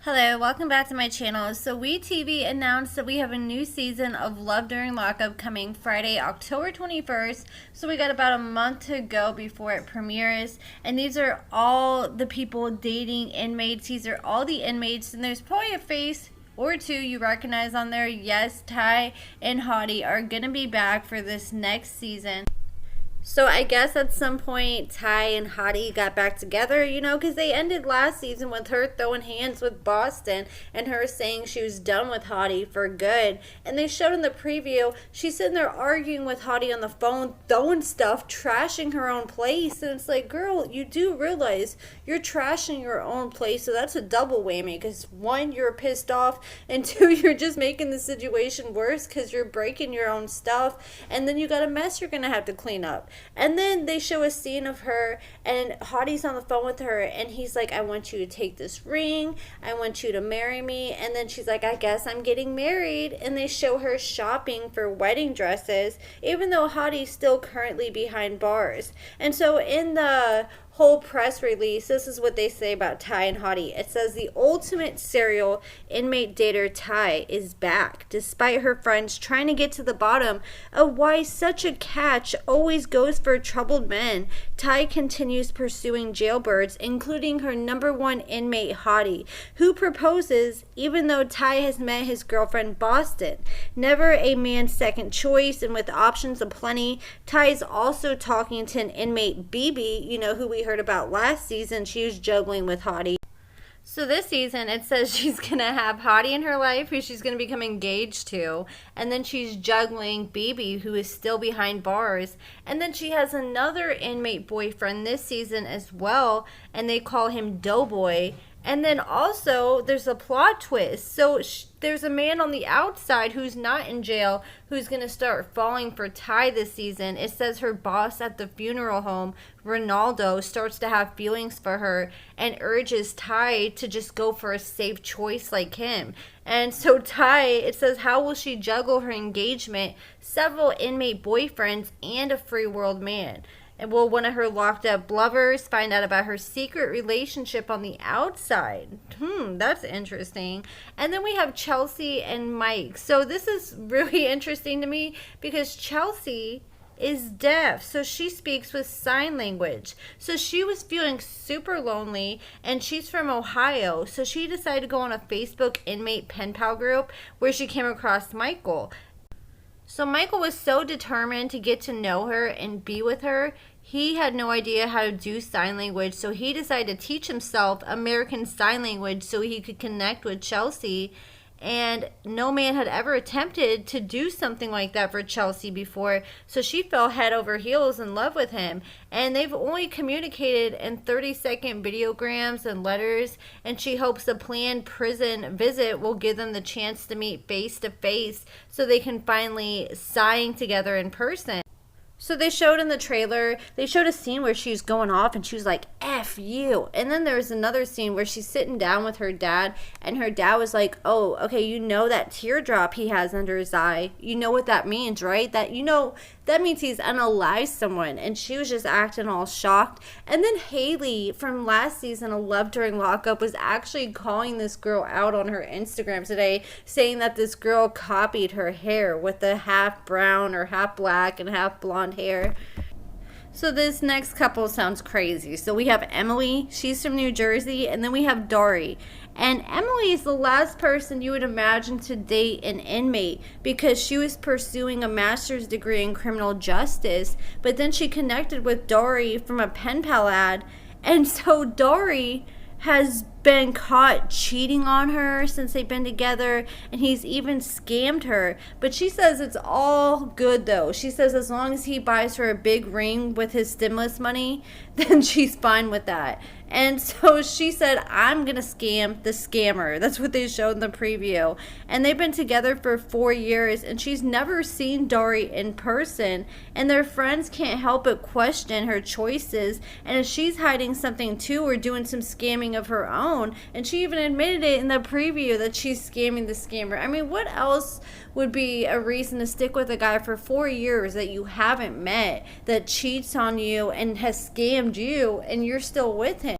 Hello, welcome back to my channel. So WeTV announced that we have a new season of Love During Lockup coming Friday, October 21st. So we got about a month to go before it premieres. And these are all the people dating inmates. These are all the inmates. And there's probably a face or two you recognize on there. Yes, Ty and Hottie are going to be back for this next season. So I guess at some point Ty and Hottie got back together, because they ended last season with her throwing hands with Boston and her saying she was done with Hottie for good. And they showed in the preview, she's sitting there arguing with Hottie on the phone, throwing stuff, trashing her own place. And it's like, girl, you do realize you're trashing your own place. So that's a double whammy because one, you're pissed off, and two, you're just making the situation worse because you're breaking your own stuff. And then you got a mess you're going to have to clean up. And then they show a scene of her and Hottie's on the phone with her and he's like, I want you to take this ring, I want you to marry me. And then she's like, I guess I'm getting married. And they show her shopping for wedding dresses, even though Hottie's still currently behind bars. And so in the whole press release, this is what they say about Ty and Hottie. It says the ultimate serial inmate dater Ty is back, despite her friends trying to get to the bottom of why such a catch always goes for troubled men. Ty continues pursuing jailbirds, including her #1 inmate Hottie, who proposes even though Ty has met his girlfriend Boston. Never a man's second choice, and with options aplenty, Ty is also talking to an inmate BB, who we heard about last season. She was juggling with Hottie. So this season, it says she's going to have Hottie in her life, who she's going to become engaged to. And then she's juggling BB, who is still behind bars. And then she has another inmate boyfriend this season as well, and they call him Doughboy. And then also, there's a plot twist. So there's a man on the outside who's not in jail who's going to start falling for Ty this season. It says her boss at the funeral home, Ronaldo, starts to have feelings for her and urges Ty to just go for a safe choice like him. And so Ty, it says, how will she juggle her engagement, several inmate boyfriends, and a free world man? And will one of her locked up lovers find out about her secret relationship on the outside? That's interesting. And then we have Chelsea and Mike. So this is really interesting to me because Chelsea is deaf, so she speaks with sign language. So she was feeling super lonely, and she's from Ohio, so she decided to go on a Facebook inmate pen pal group where she came across Michael. So Michael was so determined to get to know her and be with her, he had no idea how to do sign language, so he decided to teach himself American Sign Language so he could connect with Chelsea. And no man had ever attempted to do something like that for Chelsea before, so she fell head over heels in love with him. And they've only communicated in 30-second videograms and letters, and she hopes a planned prison visit will give them the chance to meet face to face so they can finally sign together in person. So they showed in the trailer, they showed a scene where she was going off and she was like, F you. And then there was another scene where she's sitting down with her dad and her dad was like, oh, okay, you know that teardrop he has under his eye. You know what that means, right? That means he's unalived someone. And she was just acting all shocked. And then Haley from last season of Love During Lockup was actually calling this girl out on her Instagram today, saying that this girl copied her hair with the half brown or half black and half blonde hair. So this next couple sounds crazy. So we have Emily, she's from New Jersey, and then we have Dory. And Emily is the last person you would imagine to date an inmate because she was pursuing a master's degree in criminal justice, but then she connected with Dory from a pen pal ad. And so Dory has been caught cheating on her since they've been together, and he's even scammed her. But she says it's all good though. She says as long as he buys her a big ring with his stimulus money, then she's fine with that. And so she said, I'm gonna scam the scammer. That's what they showed in the preview. And they've been together for 4 years, and she's never seen Dory in person, and their friends can't help but question her choices, and if she's hiding something too or doing some scamming of her own. And she even admitted it in the preview that she's scamming the scammer. I mean, what else would be a reason to stick with a guy for 4 years that you haven't met, that cheats on you and has scammed you, and you're still with him?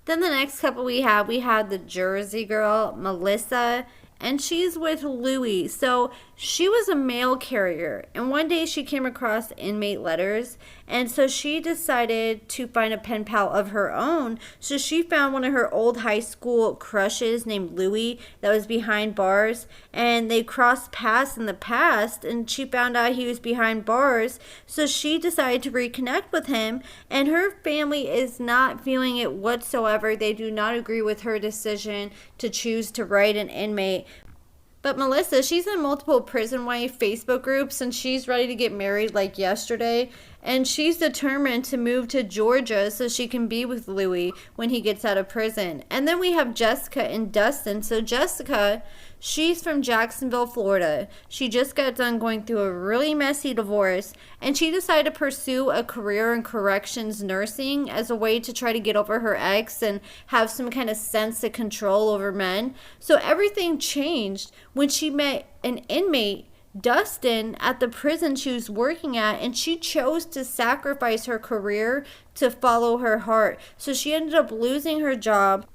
Then the next couple we had the Jersey girl, Melissa, and she's with Louie. So she was a mail carrier, and one day she came across inmate letters, and so she decided to find a pen pal of her own. So she found one of her old high school crushes named Louie that was behind bars, and they crossed paths in the past, and she found out he was behind bars. So she decided to reconnect with him, and her family is not feeling it whatsoever. They do not agree with her decision to choose to write an inmate. But Melissa, she's in multiple prison wife Facebook groups, and she's ready to get married like yesterday. And she's determined to move to Georgia so she can be with Louie when he gets out of prison. And then we have Jessica and Dustin. So Jessica, she's from Jacksonville, Florida. She just got done going through a really messy divorce, and she decided to pursue a career in corrections nursing as a way to try to get over her ex and have some kind of sense of control over men. So everything changed when she met an inmate, Dustin, at the prison she was working at, and she chose to sacrifice her career to follow her heart. So she ended up losing her job,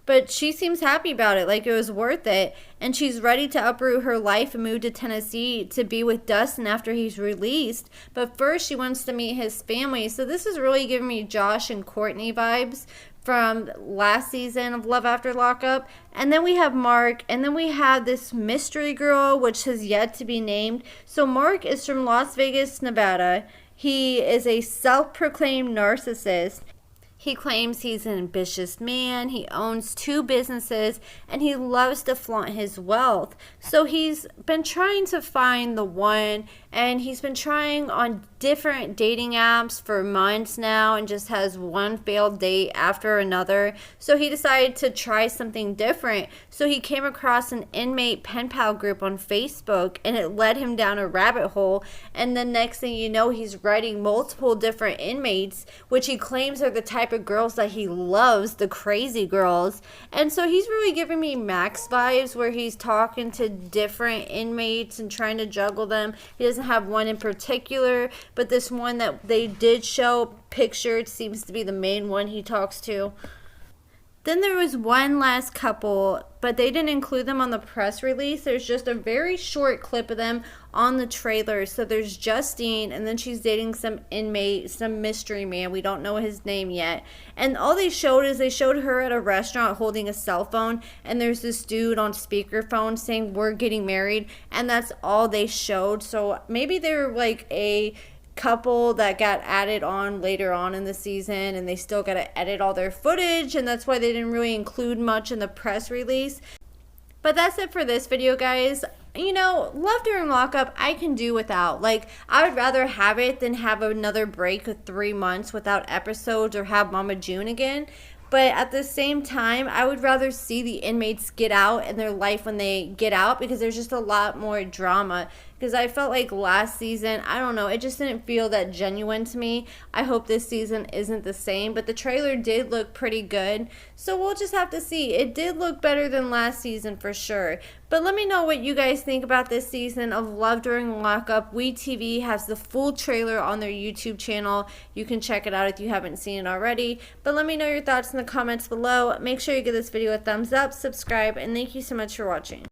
but she seems happy about it, like it was worth it, and she's ready to uproot her life and move to Tennessee to be with Dustin after he's released. But first she wants to meet his family. So this is really giving me Josh and Courtney vibes from last season of Love After Lockup. And then we have Mark, and then we have this mystery girl which has yet to be named. So Mark is from Las Vegas, Nevada. He is a self-proclaimed narcissist. He claims he's an ambitious man, he owns 2 businesses, and he loves to flaunt his wealth. So he's been trying to find the one, and he's been trying on different dating apps for months now and just has one failed date after another. So he decided to try something different. So he came across an inmate pen pal group on Facebook, and it led him down a rabbit hole. And the next thing you know, he's writing multiple different inmates, which he claims are the type of girls that he loves, the crazy girls. And so he's really giving me Max vibes, where he's talking to different inmates and trying to juggle them. He doesn't have one in particular, but this one that they did show pictured seems to be the main one he talks to. Then there was one last couple, but they didn't include them on the press release. There's just a very short clip of them on the trailer. So there's Justine, and then she's dating some inmate, some mystery man. We don't know his name yet. And all they showed is they showed her at a restaurant holding a cell phone, and there's this dude on speakerphone saying, "We're getting married," and that's all they showed. So maybe they were like a couple that got added on later on in the season, and they still got to edit all their footage, and that's why they didn't really include much in the press release. But that's it for this video, guys. You know, Love During Lockup, I can do without. Like, I would rather have it than have another break of 3 months without episodes or have Mama June again. But at the same time, I would rather see the inmates get out in their life when they get out, because there's just a lot more drama. Because I felt like last season, I don't know, it just didn't feel that genuine to me. I hope this season isn't the same, but the trailer did look pretty good. So we'll just have to see. It did look better than last season for sure. But let me know what you guys think about this season of Love During Lockup. WeTV has the full trailer on their YouTube channel. You can check it out if you haven't seen it already. But let me know your thoughts in the comments below. Make sure you give this video a thumbs up, subscribe, and thank you so much for watching.